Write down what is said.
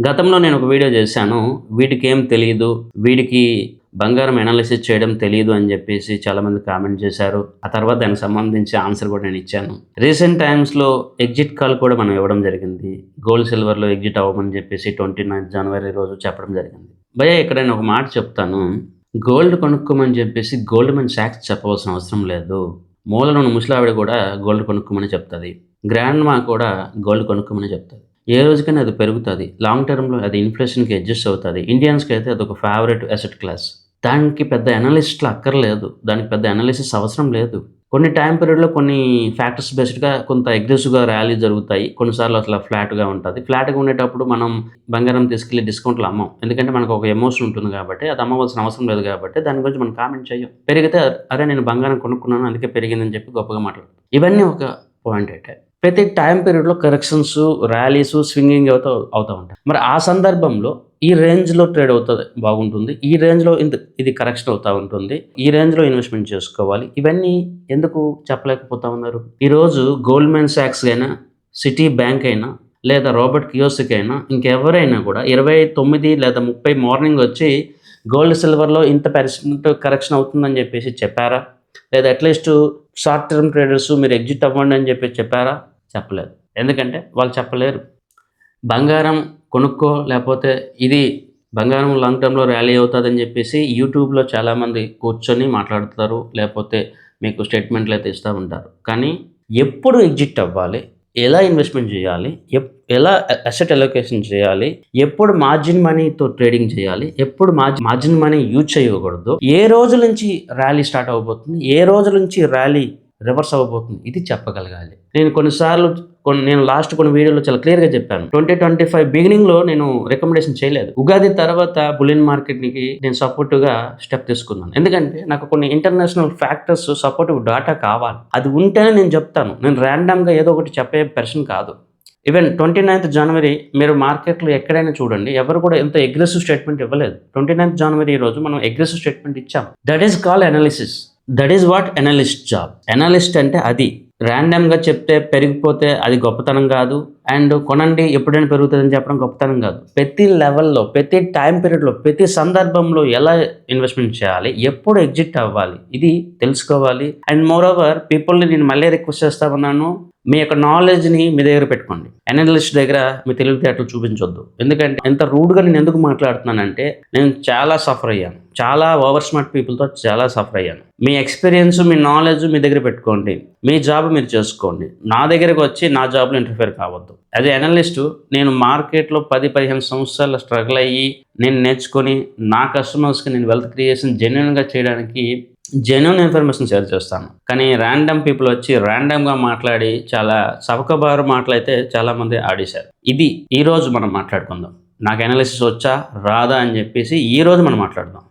గతంలో నేను ఒక వీడియో చేశాను. వీడికేం తెలీదు. వీడికి బంగారం అనాలిసిస్ చేయడం తెలీదు అని చెప్పేసి చాలామంది కామెంట్ చేశారు. ఆ తర్వాత దానికి సంబంధించి ఆన్సర్ కూడా నేను ఇచ్చాను. రీసెంట్ టైమ్స్‌లో ఎగ్జిట్ కాల్ కూడా మనం ఇవ్వడం జరిగింది. గోల్డ్, సిల్వర్‌లో ఎగ్జిట్ అవ్వమని చెప్పేసి 29 జనవరి రోజు చెప్పడం జరిగింది. భయ్యా ఇక్కడ నేను ఒక మాట చెప్తాను. గోల్డ్ కొనుక్కోమని చెప్పేసి గోల్డ్‌మన్ సాక్స్ చెప్పవలసిన అవసరం లేదు. మూలన ఉన్న ముసలావిడ కూడా గోల్డ్ కొనుక్కోమని చెప్తది. గ్రాండ్‌మా కూడా గోల్డ్ కొనుక్కోమని చెప్తది. ఏ రోజుకైనా అది పెరుగుతది. లాంగ్ టర్మ్‌లో అది ఇన్‌ఫ్లేషన్‌కి అడ్జస్ట్ అవుతది. ఇండియన్స్‌కైతే అదొక ఫేవరెట్ అసెట్ క్లాస్. దానికి పెద్ద అనలిస్ట్‌లు అక్కర్లేదు. దానికి పెద్ద అనాలిసిస్ అవసరం లేదు. కొన్ని టైమ్ పీరియడ్‌లో కొన్ని ఫ్యాక్టర్స్ బేస్డ్‌గా కొంత అగ్రెసివ్‌గా ర్యాలీ జరుగుతాయి. కొన్నిసార్లు అసల ఫ్లాట్‌గా ఉంటది. ఫ్లాట్‌గా ఉండేటప్పుడు మనం బంగారం తీసుకెళ్ళి డిస్కౌంట్‌లో అమ్మం. ఎందుకంటే మనకు ఒక ఎమోషన్ ఉంటుంది కాబట్టి, అది అమ్మవలసిన అవసరం లేదు కాబట్టి దాని గురించి మనం కామెంట్ చేయం. పెరిగితే అరే! నేను బంగారం కొనుక్కున్నాను అందుకే పెరిగిందని చెప్పి గొప్పగా మాట్లాడతాం. ఇవన్నీ ఒక పాయింట్ అయితే. ప్రతి టైమ్ పీరియడ్‌లో కరెక్షన్స్, ర్యాలీస్, స్వింగింగ్ అవుతా ఉంటాయి. మరి ఆ సందర్భంలో ఈ రేంజ్‌లో ట్రేడ్ అవుతది బాగుంటుంది. ఈ రేంజ్‌లో ఇది కరెక్షన్ అవుతా ఉంటుంది. ఈ రేంజ్‌లో ఇన్వెస్ట్‌మెంట్ చేసుకోవాలి. ఇవన్నీ ఎందుకు చెప్పలేకపోతా ఉన్నారు? ఈరోజు గోల్డ్‌మన్ సాక్స్ అయినా, సిటీ బ్యాంక్ అయినా, లేదా రాబర్ట్ కియోసకి అయినా, ఇంకెవరైనా కూడా 29 లేదా 30 మార్నింగ్ వచ్చి గోల్డ్, సిల్వర్‌లో ఇంత పర్సెంట్ కరెక్షన్ అవుతుందని చెప్పేసి చెప్పారా? లేదా అట్‌లీస్ట్ షార్ట్ టర్మ్ ట్రేడర్స్ మీరు ఎగ్జిట్ అవ్వండి అని చెప్పేసి చెప్పారా? చెప్పలేదు. ఎందుకంటే వాళ్ళు చెప్పలేరు. బంగారం కొనుక్కో లేపోతే ఇది బంగారం లాంగ్ టర్మ్‌లో ర్యాలీ అవుతదని జెప్పేసి యూట్యూబ్‌లో చాలామంది కూర్చొని మాట్లాడుతారు. లేపోతే మీకు స్టేట్మెంట్‌లయితే ఇస్తా ఉంటారు. కానీ ఎప్పుడు ఎగ్జిట్ అవ్వాలి? ఎలా ఇన్వెస్ట్‌మెంట్ జేయాలి? ఎలా అసెట్ అలోకేషన్ చేయాలి? ఎప్పుడు మార్జిన్ మనీతో ట్రేడింగ్ చేయాలి? ఎప్పుడు మార్జిన్ మనీ యూజ్ చేయకూడదు? ఏ రోజు నుంచి ర్యాలీ స్టార్ట్ అవ్వబోతుంది? ఏ రోజు నుంచి ర్యాలీ రివర్స్ అవ్వబోతుంది? ఇది చెప్పగలగాలి. నేను లాస్ట్ కొన్ని వీడియోలో చాలా క్లియర్‌గా చెప్పాను. 2025 బిగినింగ్‌లో నేను రికమెండేషన్ చేయలేదు. ఉగాది తర్వాత బులియన్ మార్కెట్‌కి నేను సపోర్టివ్‌గా స్టెప్ తీసుకున్నాను. ఎందుకంటే నాకు కొన్ని ఇంటర్నేషనల్ ఫ్యాక్టర్స్ సపోర్టివ్ డాటా కావాలి. అది ఉంటేనే నేను చెప్తాను. నేను ర్యాండమ్‌గా ఏదో ఒకటి చెప్పే పర్సన్ కాదు. ఈవెన్ 29th జనవరి మీరు మార్కెట్‌లో ఎక్కడైనా చూడండి. ఎవరు కూడా ఇంత అగ్రెసివ్ స్టేట్మెంట్ ఇవ్వలేదు. 29th జనవరి రోజు మనం అగ్రెసివ్ స్టేట్మెంట్ ఇచ్చాం. That is called analysis. That is what analyst job. Analyst అంటే అది. ర్యాండమ్‌గా చెప్తే పెరిగిపోతే అది గొప్పతనం కాదు. అండ్ కొనండి ఎప్పుడైనా పెరుగుతుందని చెప్పడం గొప్పతనం కాదు. ప్రతి లెవెల్‌లో, ప్రతి టైమ్ పీరియడ్‌లో, ప్రతి సందర్భంలో ఎలా ఇన్వెస్ట్‌మెంట్ చేయాలి? ఎప్పుడు ఎగ్జిట్ అవ్వాలి? ఇది తెలుసుకోవాలి. అండ్ మోర్ ఓవర్ పీపుల్‌ని నేను మళ్ళీ రిక్వెస్ట్ చేస్తా ఉన్నాను. మీ యొక్క నాలెడ్జ్‌ని మీ దగ్గర పెట్టుకోండి. అనలిస్ట్ దగ్గర మీ తెలివితేటలు చూపించొద్దు. ఎందుకంటే ఎంత రూడ్‌గా నేను ఎందుకు మాట్లాడుతున్నానంటే నేను చాలా సఫర్ అయ్యాను. చాలా ఓవర్ స్మార్ట్ పీపుల్‌తో చాలా సఫర్ అయ్యాను. మీ ఎక్స్‌పీరియన్స్, మీ నాలెడ్జ్ మీ దగ్గర పెట్టుకోండి. మీ జాబ్ మీరు చేసుకోండి. నా దగ్గరకు వచ్చి నా జాబ్‌లో ఇంటర్ఫియర్ కావద్దు. యాజ్ ఎ అనలిస్టు నేను మార్కెట్‌లో 10, 15 సంవత్సరాలు స్ట్రగుల్ అయ్యి నేను నేర్చుకొని నా కస్టమర్స్‌కి నేను వెల్త్ క్రియేషన్ జెన్యూన్‌గా చేయడానికి జెన్యూన్ ఇన్ఫర్మేషన్ షేర్ చేస్తాను. కానీ ర్యాండమ్ పీపుల్ వచ్చి ర్యాండమ్‌గా మాట్లాడి చాలా చవకబారు మాటలైతే చాలామంది ఆడేశారు. ఇది ఈరోజు మనం మాట్లాడుకుందాం. నాకు అనాలిసిస్ వచ్చా? రాదా? అని చెప్పేసి ఈరోజు మనం మాట్లాడదాం.